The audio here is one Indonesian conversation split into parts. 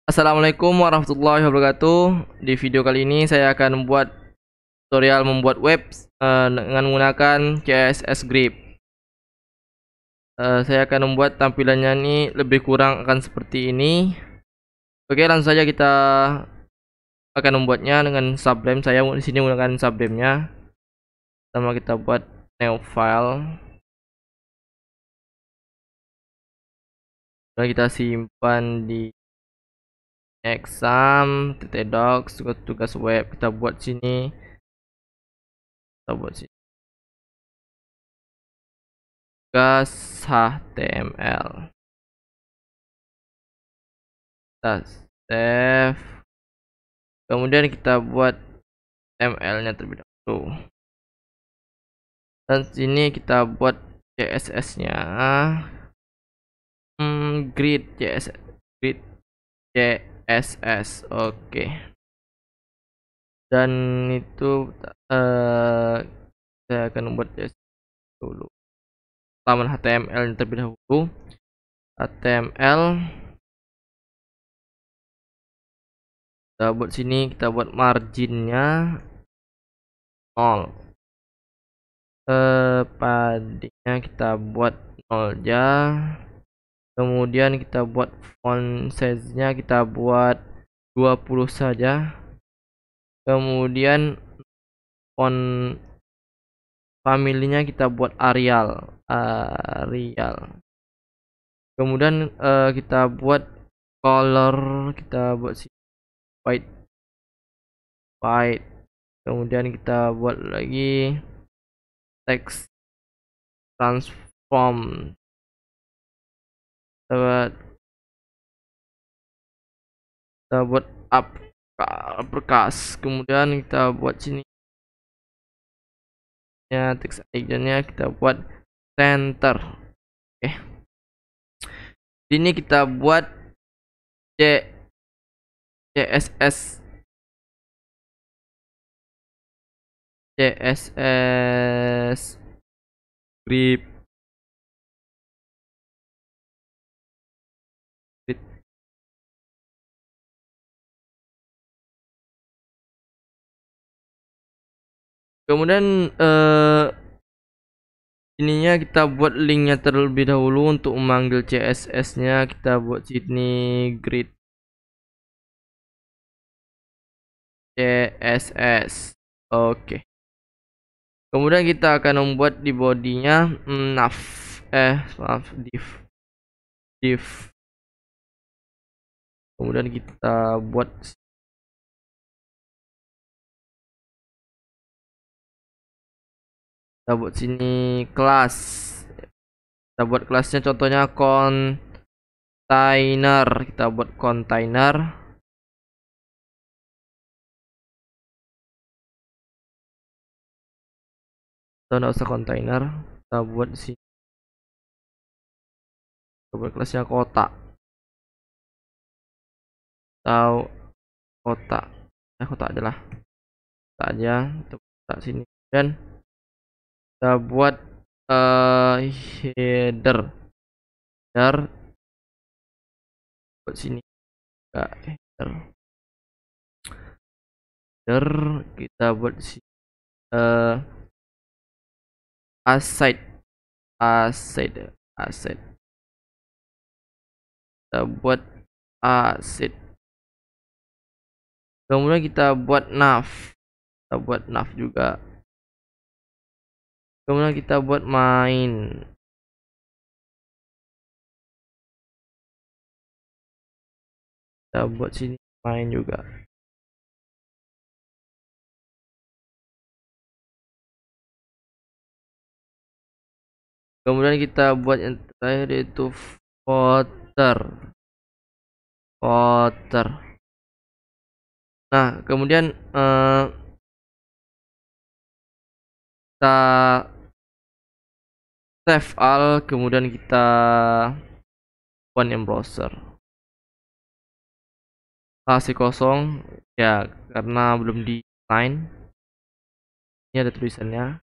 Assalamualaikum warahmatullahi wabarakatuh. Di video kali ini saya akan membuat tutorial membuat web dengan menggunakan CSS Grid. Saya akan membuat tampilannya ini lebih kurang akan seperti ini. Oke, langsung saja kita akan membuatnya dengan Sublime. Saya di sini menggunakan Sublime-nya. Pertama kita buat new file. Lalu kita simpan di exam, docs, tugas web. Kita buat sini. Kita buat sini. Tugas HTML. Kita save, kemudian kita buat HTML nya terlebih dahulu, dan sini kita buat CSS nya grid CSS, grid CSS. Oke, dan itu saya akan membuat CSS dulu, halaman HTML nya terlebih dahulu. HTML kita buat sini, kita buat marginnya 0, paddingnya kita buat 0 aja. Kemudian kita buat font size-nya kita buat 20 saja. Kemudian font family-nya kita buat Arial. Kemudian kita buat color, kita buat white. Kemudian kita buat lagi text transform. Kita buat uppercase. Kemudian kita buat sini ya, text icon-nya kita buat center. Oke, sini kita buat CSS script. Kemudian ininya kita buat linknya terlebih dahulu. Untuk memanggil CSS nya kita buat sini grid CSS. Oke, kemudian kita akan membuat di bodinya div. Kemudian kita buat sini kelas. Kita buat kelasnya, contohnya container. Kita buat container. Atau nggak usah container, kita buat di sini. Kita buat kelasnya kotak atau kotak. Kotak adalah kotak aja. Kita kotak sini, dan kita buat header buat sini. Header kita buat sini aside. Kita buat asset. Kemudian kita buat nav. Kita buat nav juga. Kemudian kita buat main. Kita buat sini main juga. Kemudian kita buat yang terakhir yaitu footer. Nah, kemudian kita save all, kemudian kita open in browser. Masih kosong ya, karena belum di line. Ini ada tulisannya.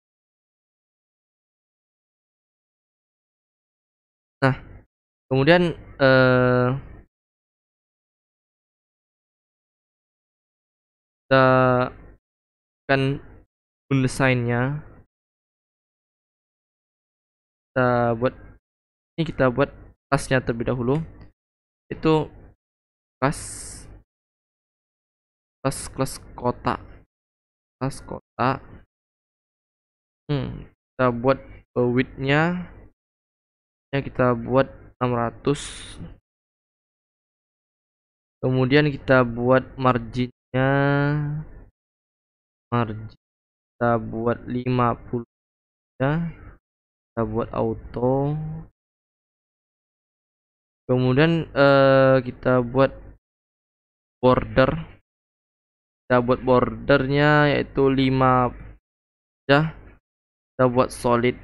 Nah, kemudian kita akan mendesainnya. Kita buat kita buat kelasnya terlebih dahulu. Itu kelas kelas kota, kelas kota. Kita buat width-nya kita buat 600. Kemudian kita buat marginnya, kita buat 50 ya. Kita buat auto. Kemudian kita buat border. Kita buat bordernya yaitu 5 ya. Kita buat solid.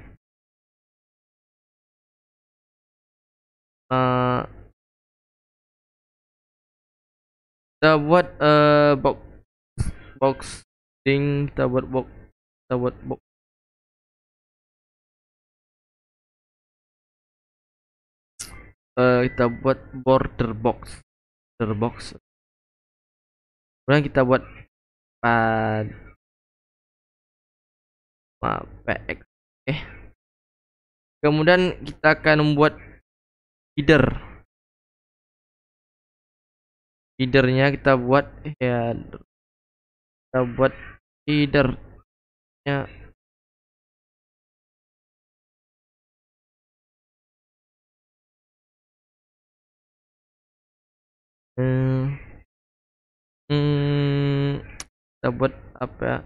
Kita buat box thing. Kita buat box kita buat border box. Kemudian kita buat pad px. Kemudian kita akan membuat headernya kita buat headernya kita buat apa ya,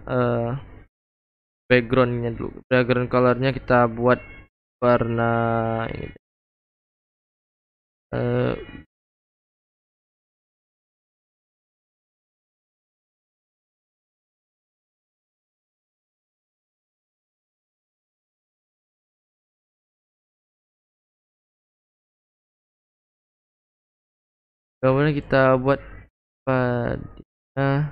backgroundnya dulu. Background colornya kita buat warna ini, kemudian kita buat padnya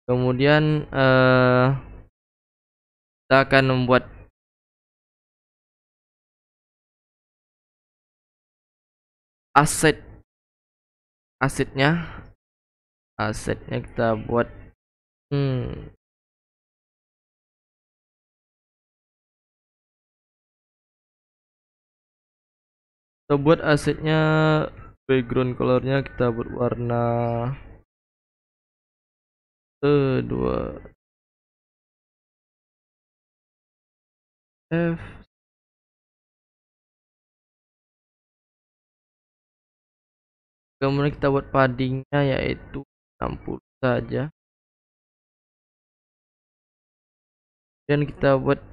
kemudian kita akan membuat asetnya kita buat kita buat asetnya background colornya kita buat warna 2 F. Kemudian kita buat paddingnya yaitu 60 saja. Dan kita buat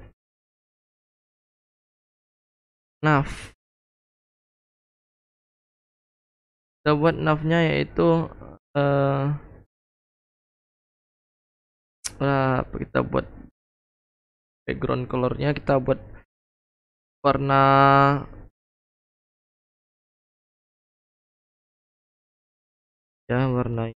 nav. Kita buat navnya yaitu berapa, kita buat background colornya kita buat warna warna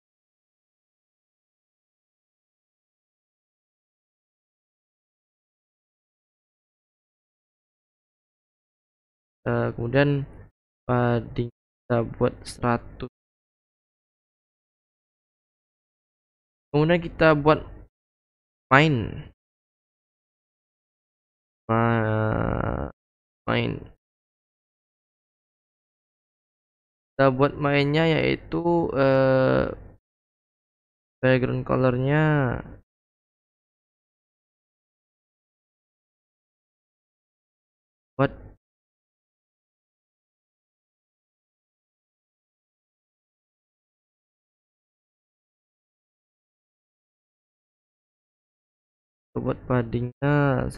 kemudian padding kita buat 100. Kemudian kita buat main kita buat mainnya yaitu background colornya buat paddingnya.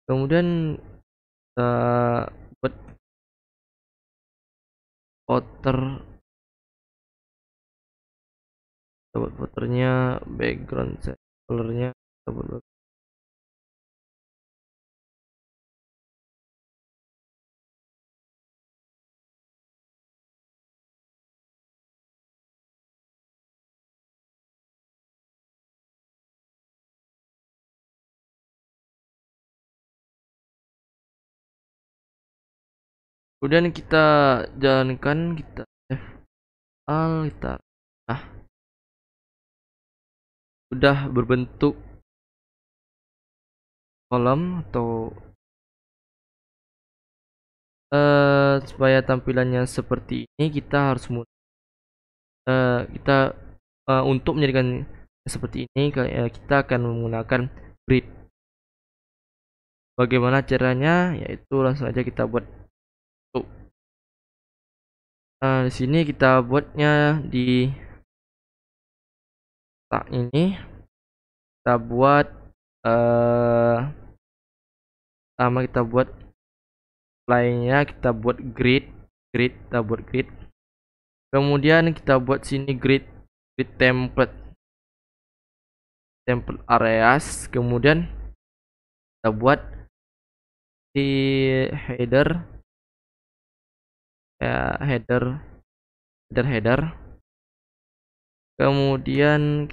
Kemudian kita buat footer, footernya background colornya kita buat Kemudian kita jalankan, kita save al, kita nah udah berbentuk kolom atau supaya tampilannya seperti ini kita harus kita untuk menjadikan seperti ini kita akan menggunakan grid. Bagaimana caranya? Yaitu langsung aja kita buat. Di sini kita buatnya di tak ini kita buat pertama kita buat lainnya, kita buat grid kita buat grid, kemudian kita buat sini grid template areas, kemudian kita buat di header header, kemudian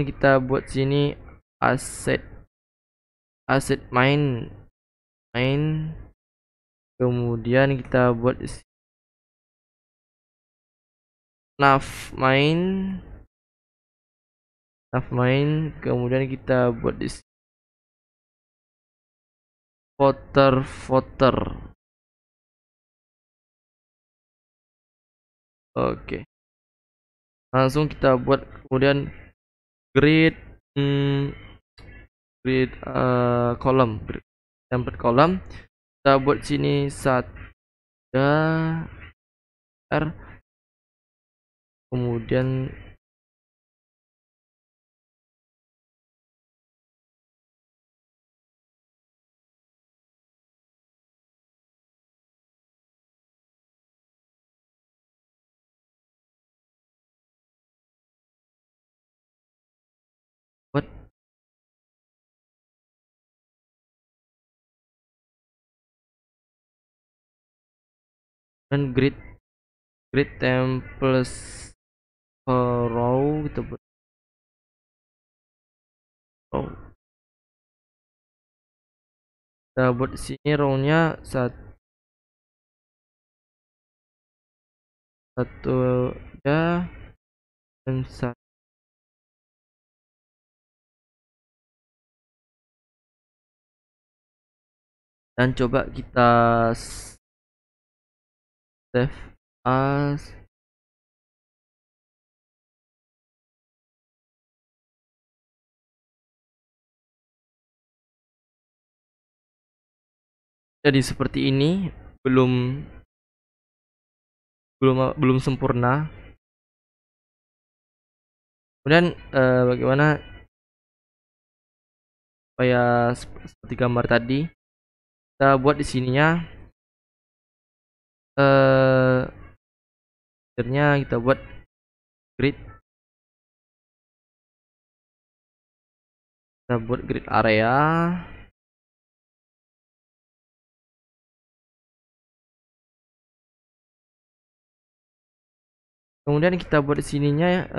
kita buat sini asset main, kemudian kita buat nav main, kemudian kita buat di footer. Oke, langsung kita buat, kemudian grid kolom, template kolom kita buat sini r, kemudian buat dan grid templates row, kita buat row, kita buat di sini row-nya satu ya, dan coba kita save as. Jadi seperti ini, belum sempurna. Kemudian bagaimana supaya seperti gambar tadi, kita buat di sininya akhirnya kita buat grid, area, kemudian kita buat di sininya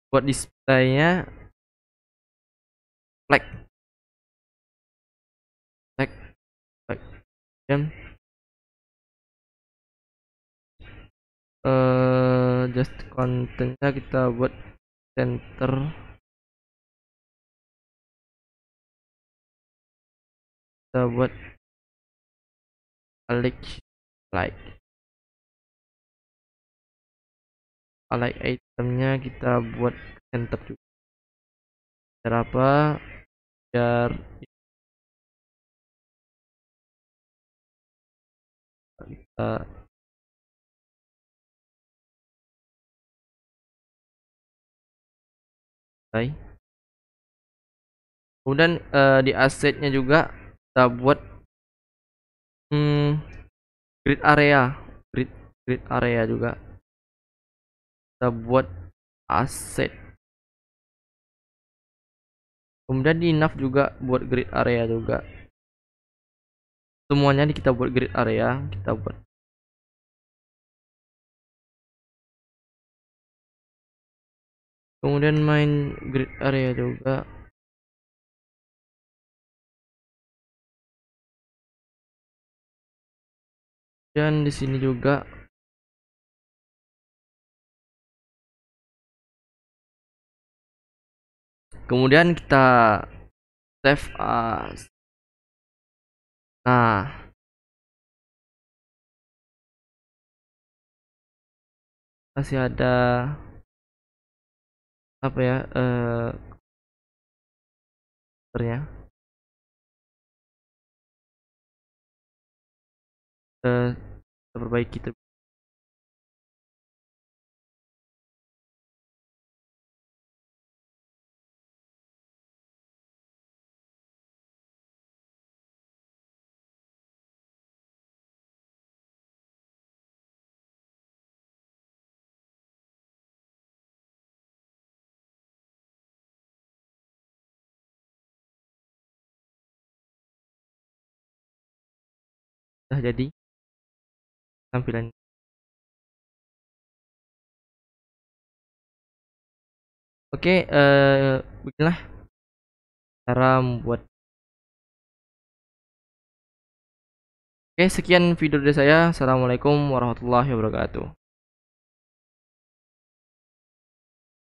buat displaynya flag dan just contentnya kita buat center, kita buat like itemnya kita buat center juga. Biar apa? Biar kita kemudian di asetnya juga kita buat grid area juga kita buat aset, kemudian di nav juga buat grid area juga, semuanya kita buat grid area, kita buat kemudian main grid area juga, Dan di sini juga kemudian kita save as. Nah, masih ada apa ya, ternyata kita perbaiki sudah jadi tampilan. Oke, beginilah cara membuat. Oke, sekian video dari saya. Assalamualaikum warahmatullahi wabarakatuh.